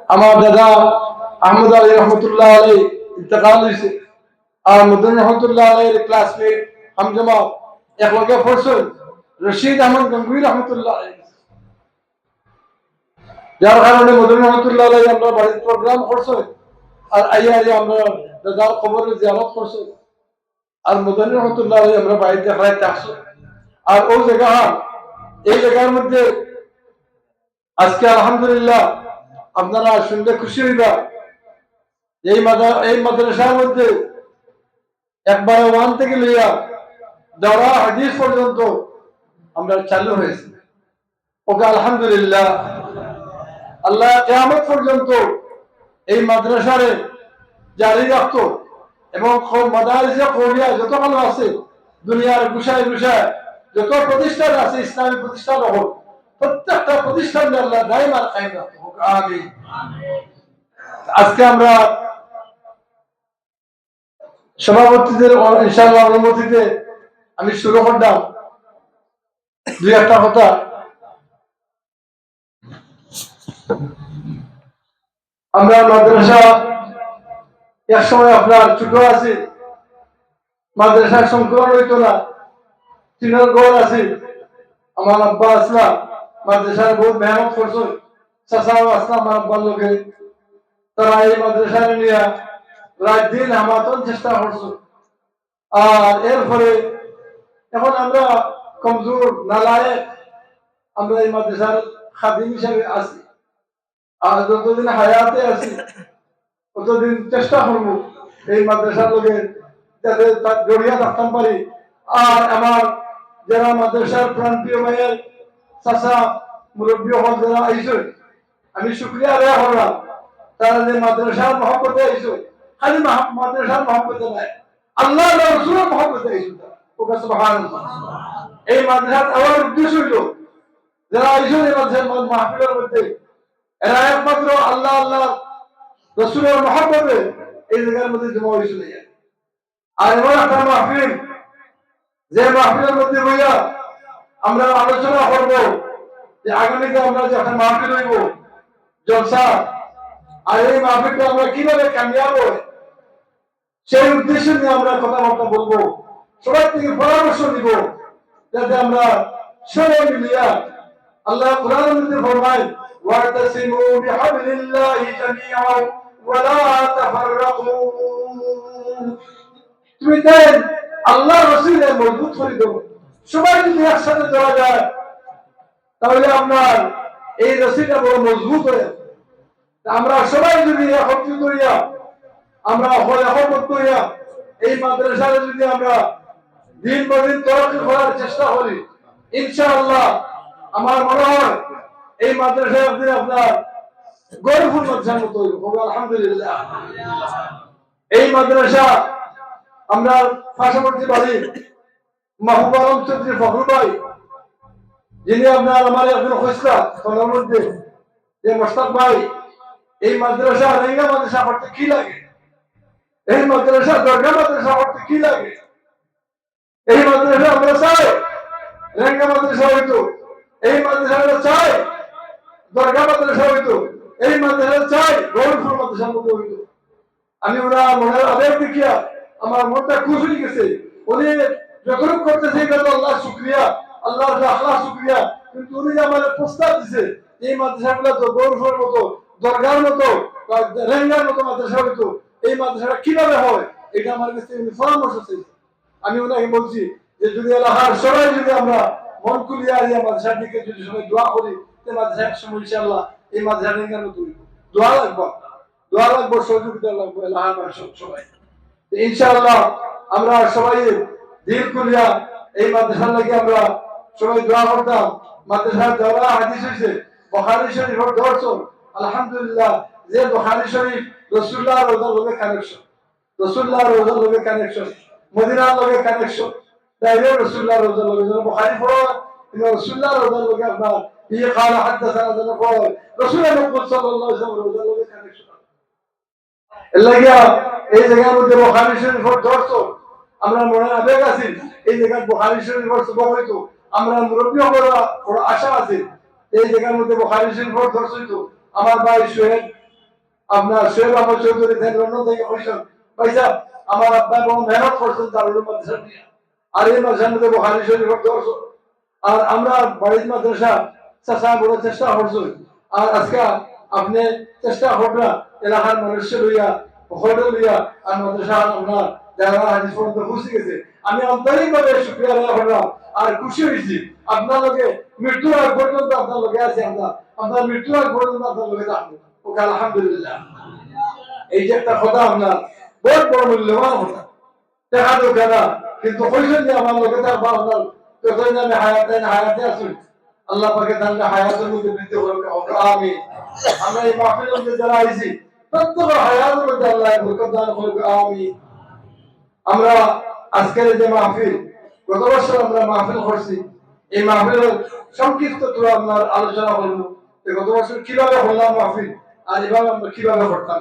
আমার দাদা আহমদ আলী রহমতুল্লাহ আলী ইন্তেকাল হয়েছে। আর মদন রহমতুল্লাহ আলীর ক্লাসমেট হামজমা একলগে পড়ছেন রশিদ আহমদ গঙ্গুই রহমতুল্লাহ আলী, যার কারণে মদন রহমতুল্লাহ আলী আমরা বাড়ির প্রোগ্রাম করছে আর আইয়ারি আমরা দাদার খবরে জিয়ারত করছে। আর মদন রহমতুল্লাহ আলী আমরা বাড়িতে দেখাইতে আসছে। আর ও জায়গা এই জায়গার মধ্যে আজকে আলহামদুলিল্লাহ আপনারা শুনলে খুশি হইবা। এই মাদ্রাসার মধ্যে একবার ওয়ান থেকে লইয়া যারা হাদিস পর্যন্ত আমরা চালু হয়েছে। ওকে আলহামদুলিল্লাহ আল্লাহ কিয়ামত পর্যন্ত এই মাদ্রাসারে জারি রাখতো এবং মাদারিসে কওমিয়া যত ভালো আছে দুনিয়ার গুছায় গুছায় যত প্রতিষ্ঠান আছে ইসলামী প্রতিষ্ঠান হোক প্রত্যেকটা প্রতিষ্ঠান আল্লাহ দাইমান কায়েম রাখতো। আমিন। আজকে আমরা সভাপতিদের ইনশাআল্লাহ অনুমতিতে আমি শুরু করলাম দুই একটা কথা। আমরা মাদ্রাসা এক সময় আপনার ছোট আছি, মাদ্রাসার সংকলন হইতো না, চিনার গড় আছে। আমার আব্বা আসলাম মাদ্রাসার বহুত মেহনত করছো, চাচাও আসলাম আমার আব্বার লোকে, তারা এই মাদ্রাসা নিয়ে রাত দিন আমাতন চেষ্টা করছো। আর এরপরে এখন আমরা কমজোর নালায়েক, আমরা এই মাদ্রাসার খাদিম হিসাবে আছি। আর যতদিন হায়াতে আছি ততদিন চেষ্টা করবো এই মাদ্রাসার লোকে যাতে জড়িয়ে থাকতাম পারি। আর আমার যারা মাদ্রাসার প্রান্তীয় ভাইয়ের চাচা মুরব্বী হল যারা আইসো, আমি শুক্রিয়া আদায় করলাম। তারা যে মাদ্রাসার মহব্বতে আইসো, খালি মাদ্রাসার মহব্বতে নাই, আল্লাহ রাসূলের মহব্বতে আইসো। ওকে সুবহানাল্লাহ। এই মাদ্রাসার আমার উদ্দেশ্য হইল যারা আইসো এই মাদ্রাসার মাহফিলের মধ্যে এরা একমাত্র আল্লাহ আল্লাহ রাসূলের মহব্বতে এই জায়গার মধ্যে জমা হয়েছিল। আর এমন একটা মাহফিল যে মাহফিলের মধ্যে বইয়া আমরা আলোচনা করব যে আগামীতে আমরা যে একটা মাহফিল হইব জলসা, আর এই মাহফিলটা আমরা কিভাবে কামিয়াব হয় সেই উদ্দেশ্য নিয়ে আমরা কথাবার্তা বলবো, সবাই থেকে পরামর্শ দিব যাতে আমরা সবাই মিলিয়া আল্লাহ কোরআনের মধ্যে ফরমায় ওয়াতাসিমু বিহাবলিল্লাহি জামিআন ওয়া লা তাফাররাকু। তুমি দেন আল্লাহ রাসূলের মজবুত করে দাও, সবাই যদি একসাথে চলা যায় তাহলে আপনার এই রশিটা বড় মজবুত হয়ে। আমরা সবাই যদি একত্রিত হইয়া আমরা একত্রিত হইয়া এই মাদ্রাসায় যদি আমরা দিন প্রদিন তরক্কি করার চেষ্টা করি, ইনশাআল্লাহ আমার মনে হয় এই মাদ্রাসায় একদিন আপনার গৌরবপুর মাদ্রাসার মতো হইব। আলহামদুলিল্লাহ। এই মাদ্রাসা আমরা পার্শ্ববর্তী বাড়ি মাহবুব আলম চৌধুরী ফখরুল ভাই, যিনি আপনার আমার একজন খসলা থানার মধ্যে যে মোশতাক ভাই, এই মাদ্রাসা রেঙ্গা মাদ্রাসা পড়তে কি লাগে, এই মাদ্রাসা দরগা মাদ্রাসা পড়তে কি লাগে, এই মাদ্রাসা আমরা চাই রেঙ্গা মাদ্রাসা হইতো, এই মাদ্রাসা চাই দরগা মাদ্রাসা হইতো, এই মাদ্রাসা চাই গৌরবপুর মাদ্রাসার মধ্যে হইতো। আমি ওনার মনের আবেগ দেখিয়া আমার মনটা খুশ হয়ে গেছে। উনি যতটুকু করতেছে আল্লাহ শুক্রিয়া, আল্লাহর আখলাস শুক্রিয়া, কিন্তু উনি যে আমাদের প্রস্তাব দিছে এই মাদ্রাসাগুলো তো গৌরবপুরের মতো দরগার মতো রেঙ্গার মতো মাদ্রাসা হইতো, এই মাদ্রাসাটা কিভাবে হয় এটা আমার কাছে উনি পরামর্শ চাইছে। আমি ওনাকে বলছি যে যদি এলাকার সবাই যদি আমরা মন খুলিয়া এই মাদ্রাসার দিকে যদি সবাই দোয়া করি, এই মাদ্রাসা একসময় ইনশাআল্লাহ এই মাদ্রাসা রেঙ্গার মতো হইব। দোয়া লাগবো, দোয়া লাগবো, সহযোগিতা লাগবো এলাকার সবাই। ইনশাআল্লাহ আমরা সবাই দিল খুলিয়া এই মাদ্রাসার লাগি আমরা সবাই দোয়া করতাম। মাদ্রাসার যারা হাদিস হয়েছে বুখারী শরীফের দর্শন, আলহামদুলিল্লাহ যে বুখারী শরীফ রাসূলুল্লাহ রওজার লগে কানেকশন, রাসূলুল্লাহ রওজার লগে কানেকশন, মদিনার লগে কানেকশন, ডাইরেক্ট রাসূলুল্লাহ রওজার লগে। যারা বুখারী পড়ো কিন্তু রাসূলুল্লাহ রওজার লগে আপনার এই قال حدثنا যেন পড়ো রাসূলুল্লাহ সাল্লাল্লাহু আলাইহি ওয়াসাল্লাম রওজার লগে কানেকশন। এলাকা এই জায়গার মধ্যে বুখারী শরীফের দর্শন আমরা মনে আবেগ আছি, এই জায়গায় বুখারী শরীফের সবক হইতো, আমরা মুরব্বী হওয়ার আশা আছে এই জায়গার মধ্যে বুখারী শরীফের দর্শ হইতো। আমার ভাই সোহেল আপনার শোয়েব আহমদ চৌধুরী থেকে লন্ডন থেকে কইছেন ভাইসাব আমার আব্বা এবং মেহনত করছেন দারুল মাদ্রাসা নিয়ে আর এই মাদ্রাসার মধ্যে বুখারী শরীফের দর্শ আর আমরা বাড়ির মাদ্রাসা চাষা বড় চেষ্টা করছি আর আজকে আপনি চেষ্টা করবেন এলাকার মানুষের লইয়া হোটেল লইয়া আর মাদ্রাসা আমরা যারা হাদিস পর্যন্ত খুশি গেছে আমি আন্তরিকভাবে শুকরিয়া আদায় করলাম আর খুশি হয়েছি আপনার লগে মৃত্যুর আগ পর্যন্ত আপনার লগে আছি আমরা আপনার মৃত্যুর আগ পর্যন্ত আপনার লগে থাকবো ওকে আলহামদুলিল্লাহ এই যে একটা কথা আপনার বহুত বড় মূল্যবান কথা দেখা দরকার কিন্তু কইছেন যে আমার লগে থাকবা আপনার যতদিন আমি হায়াতে আসুন আল্লাহ পাকে তাহলে হায়াতের মধ্যে বৃদ্ধি করুক আমিন আমরা এই মাহফিলের মধ্যে যারা আইছি প্রত্যেকের হায়াতের মধ্যে আল্লাহ বরকত দান করুক আমিন আমরা আজকের যে মাহফিল গত বছর আমরা মাহফিল করছি এই মাহফিলের সংক্ষিপ্ত তোরা আপনার আলোচনা করবো গত বছর কিভাবে করলাম মাহফিল আর এভাবে আমরা কিভাবে করতাম